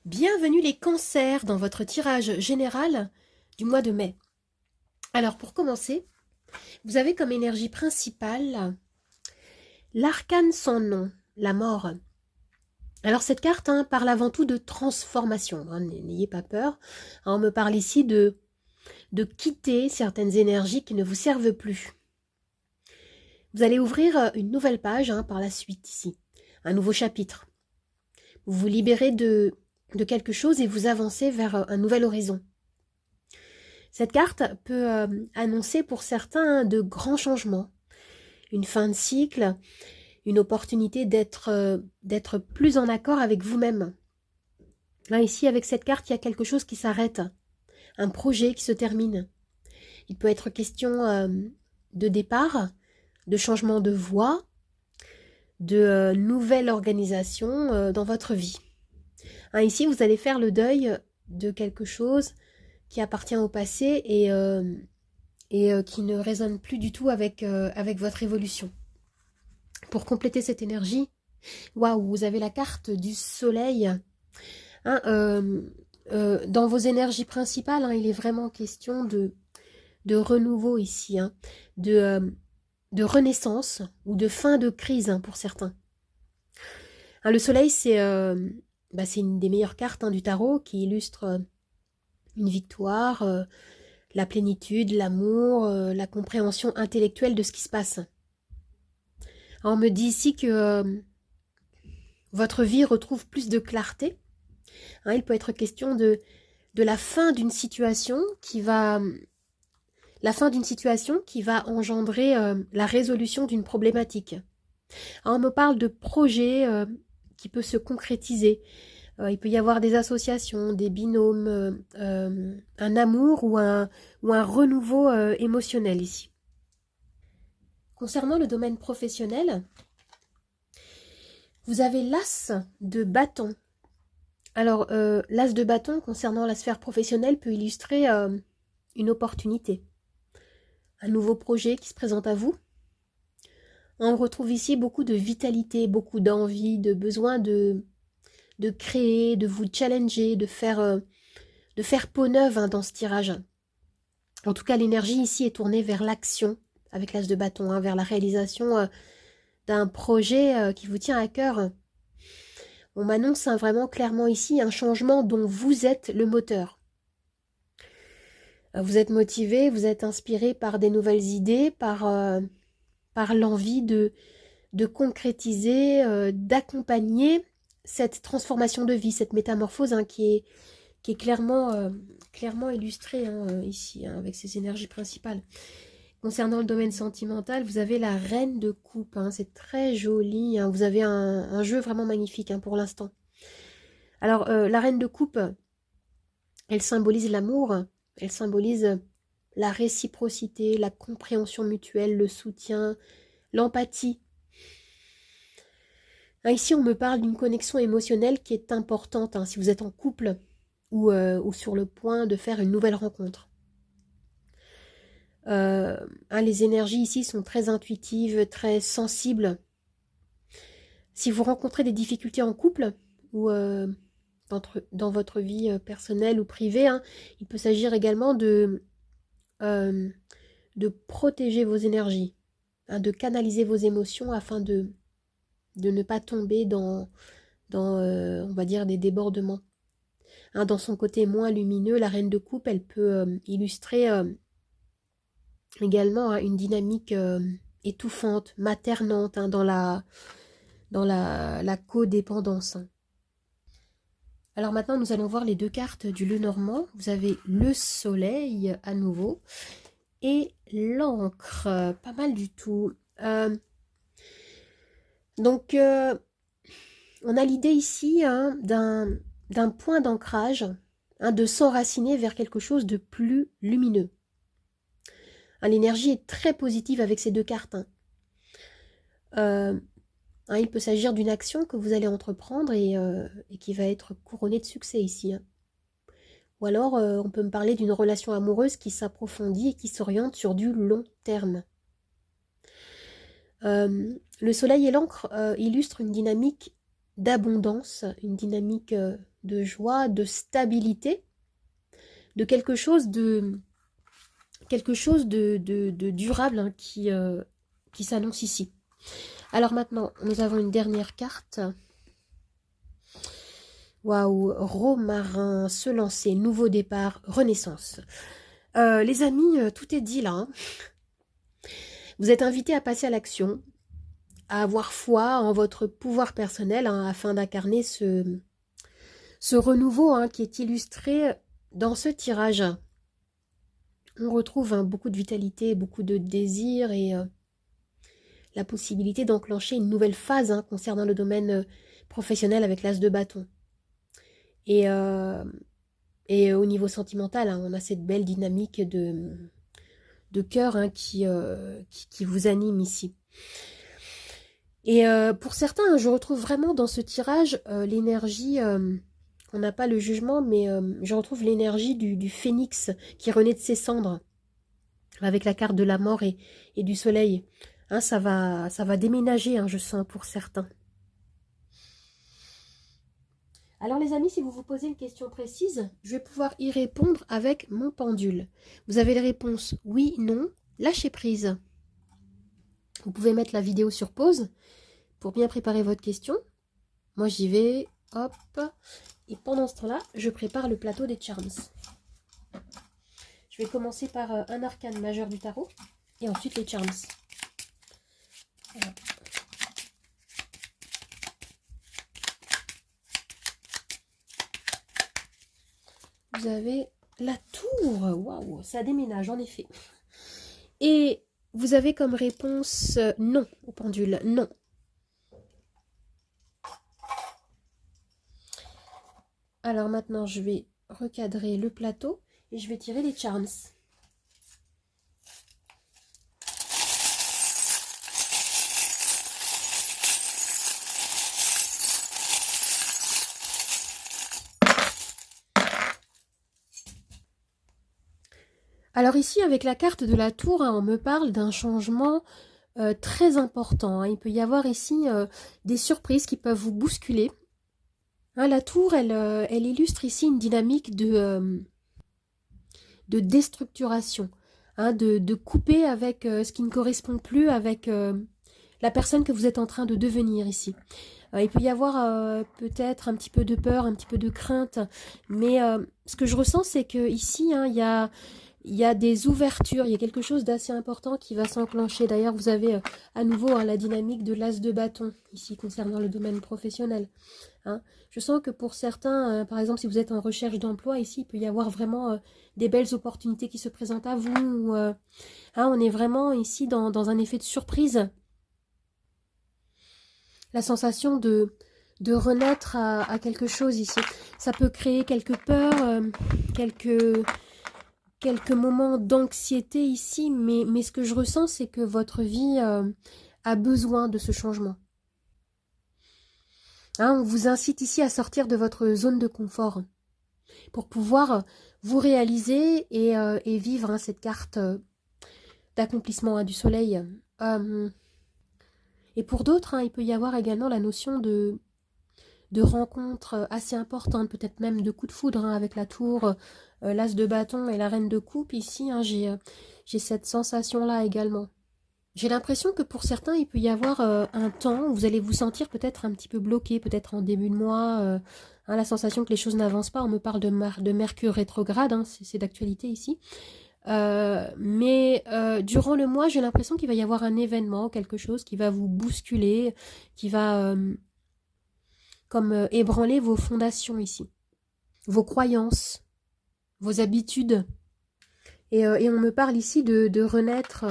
Bienvenue les cancers dans votre tirage général du mois de mai. Alors pour commencer, vous avez comme énergie principale l'arcane sans nom, la mort. Alors cette carte parle avant tout de transformation, n'ayez pas peur. On me parle ici de quitter certaines énergies qui ne vous servent plus. Vous allez ouvrir une nouvelle page par la suite ici, un nouveau chapitre. Vous vous libérez de quelque chose et vous avancez vers un nouvel horizon. Cette carte peut annoncer pour certains de grands changements, une fin de cycle, une opportunité d'être plus en accord avec vous-même. Là, ici, avec cette carte, il y a quelque chose qui s'arrête, un projet qui se termine. Il peut être question de départ, de changement de voie, de nouvelle organisation dans votre vie. Ici, vous allez faire le deuil de quelque chose qui appartient au passé et qui ne résonne plus du tout avec votre évolution. Pour compléter cette énergie, waouh, vous avez la carte du soleil. Dans vos énergies principales, il est vraiment question de renouveau ici, de renaissance ou de fin de crise pour certains. Le soleil, c'est une des meilleures cartes du tarot qui illustre une victoire, la plénitude, l'amour, la compréhension intellectuelle de ce qui se passe. Alors, on me dit ici que votre vie retrouve plus de clarté. Il peut être question de la fin d'une situation qui va engendrer la résolution d'une problématique. Alors, on me parle de projets qui peut se concrétiser. Il peut y avoir des associations, des binômes, un amour ou un renouveau émotionnel ici. Concernant le domaine professionnel, vous avez l'as de bâton. Alors, l'as de bâton concernant la sphère professionnelle peut illustrer une opportunité, un nouveau projet qui se présente à vous. On retrouve ici beaucoup de vitalité, beaucoup d'envie, de besoin de créer, de vous challenger, de faire peau neuve dans ce tirage. En tout cas, l'énergie ici est tournée vers l'action avec l'as de bâton, vers la réalisation d'un projet qui vous tient à cœur. On m'annonce vraiment clairement ici un changement dont vous êtes le moteur. Vous êtes motivé, vous êtes inspiré par des nouvelles idées, par l'envie de concrétiser, d'accompagner cette transformation de vie, cette métamorphose qui est clairement illustrée ici, avec ces énergies principales. Concernant le domaine sentimental, vous avez la reine de coupe, c'est très joli, vous avez un jeu vraiment magnifique pour l'instant. Alors, la reine de coupe, elle symbolise l'amour, elle symbolise la réciprocité, la compréhension mutuelle, le soutien, l'empathie. Ici, on me parle d'une connexion émotionnelle qui est importante si vous êtes en couple ou sur le point de faire une nouvelle rencontre. Les énergies ici sont très intuitives, très sensibles. Si vous rencontrez des difficultés en couple ou dans votre vie personnelle ou privée, il peut s'agir également de protéger vos énergies, de canaliser vos émotions afin de ne pas tomber dans on va dire, des débordements. Dans son côté moins lumineux, la reine de coupe, elle peut illustrer également une dynamique étouffante, maternante dans la codépendance. Alors maintenant, nous allons voir les deux cartes du Lenormand. Vous avez le soleil à nouveau et l'encre, pas mal du tout. Donc, on a l'idée ici d'un point d'ancrage, de s'enraciner vers quelque chose de plus lumineux. L'énergie est très positive avec ces deux cartes. Il peut s'agir d'une action que vous allez entreprendre et qui va être couronnée de succès ici. Ou alors, on peut me parler d'une relation amoureuse qui s'approfondit et qui s'oriente sur du long terme. Le soleil et l'encre illustrent une dynamique d'abondance, une dynamique de joie, de stabilité, de quelque chose de durable hein, qui s'annonce ici. Alors maintenant, nous avons une dernière carte. Waouh, Romarin, se lancer, nouveau départ, renaissance. Les amis, tout est dit là. Hein. Vous êtes invités à passer à l'action, à avoir foi en votre pouvoir personnel hein, afin d'incarner ce renouveau hein, qui est illustré dans ce tirage. On retrouve hein, beaucoup de vitalité, beaucoup de désir et la possibilité d'enclencher une nouvelle phase hein, concernant le domaine professionnel avec l'as de bâton. Et au niveau sentimental, hein, on a cette belle dynamique de cœur hein, qui vous anime ici. Et pour certains, je retrouve vraiment dans ce tirage l'énergie, on n'a pas le jugement, mais je retrouve l'énergie du phénix qui renaît de ses cendres, avec la carte de la mort et du soleil. Hein, ça va déménager, hein, je sens, pour certains. Alors les amis, si vous vous posez une question précise, je vais pouvoir y répondre avec mon pendule. Vous avez les réponses oui, non, lâchez prise. Vous pouvez mettre la vidéo sur pause pour bien préparer votre question. Moi j'y vais, hop. Et pendant ce temps-là, je prépare le plateau des charms. Je vais commencer par un arcane majeur du tarot et ensuite les charms. Voilà. Vous avez la tour. Waouh, ça déménage en effet. Et vous avez comme réponse non au pendule. Non. Alors maintenant, je vais recadrer le plateau et je vais tirer les charms. Alors ici, avec la carte de la tour, hein, on me parle d'un changement très important. Hein. Il peut y avoir ici des surprises qui peuvent vous bousculer. Hein, la tour, elle illustre ici une dynamique de déstructuration. Hein, de couper avec ce qui ne correspond plus avec la personne que vous êtes en train de devenir ici. Il peut y avoir peut-être un petit peu de peur, un petit peu de crainte. Mais ce que je ressens, c'est que ici, hein, il y a des ouvertures, il y a quelque chose d'assez important qui va s'enclencher. D'ailleurs, vous avez à nouveau hein, la dynamique de l'as de bâton, ici, concernant le domaine professionnel. Hein. Je sens que pour certains, par exemple, si vous êtes en recherche d'emploi, ici, il peut y avoir vraiment des belles opportunités qui se présentent à vous. Ou, hein, on est vraiment ici dans un effet de surprise. La sensation de renaître à quelque chose ici. Ça peut créer quelques peurs, quelques moments d'anxiété ici, mais ce que je ressens, c'est que votre vie a besoin de ce changement. Hein, on vous incite ici à sortir de votre zone de confort pour pouvoir vous réaliser et vivre hein, cette carte d'accomplissement hein, du soleil. Et pour d'autres, hein, il peut y avoir également la notion de rencontres assez importantes, peut-être même de coups de foudre hein, avec la tour, l'as de bâton et la reine de coupe. Ici, hein, j'ai cette sensation-là également. J'ai l'impression que pour certains, il peut y avoir un temps où vous allez vous sentir peut-être un petit peu bloqué, peut-être en début de mois, hein, la sensation que les choses n'avancent pas. On me parle de Mercure rétrograde, hein, c'est d'actualité ici. Mais durant le mois, j'ai l'impression qu'il va y avoir un événement, quelque chose qui va vous bousculer, qui va comme ébranler vos fondations ici, vos croyances, vos habitudes. Et on me parle ici de renaître,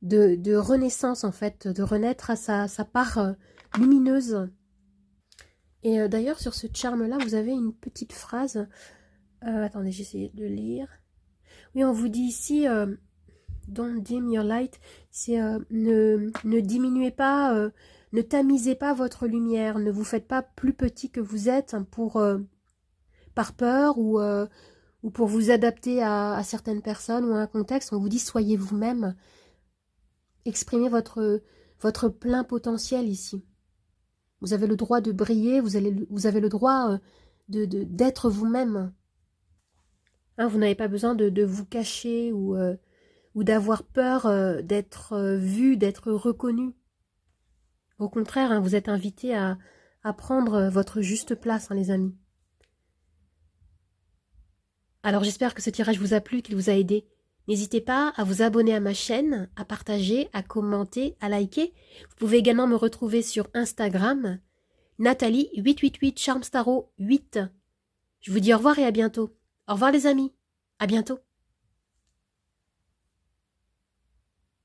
de renaissance en fait, de renaître à sa part lumineuse. Et d'ailleurs, sur ce charme-là, vous avez une petite phrase. Attendez, j'essaie de lire. Oui, on vous dit ici, don't dim your light, c'est ne diminuez pas, ne tamisez pas votre lumière, ne vous faites pas plus petit que vous êtes par peur ou pour vous adapter à certaines personnes ou à un contexte. On vous dit soyez vous-même, exprimez votre plein potentiel ici. Vous avez le droit de briller, vous avez le droit d'être vous-même. Hein, vous n'avez pas besoin de vous cacher ou d'avoir peur d'être vu, d'être reconnu. Au contraire, hein, vous êtes invité à prendre votre juste place, hein, les amis. Alors j'espère que ce tirage vous a plu, qu'il vous a aidé. N'hésitez pas à vous abonner à ma chaîne, à partager, à commenter, à liker. Vous pouvez également me retrouver sur Instagram, Nathalie888 Charmstaro 8. Je vous dis au revoir et à bientôt. Au revoir les amis, à bientôt.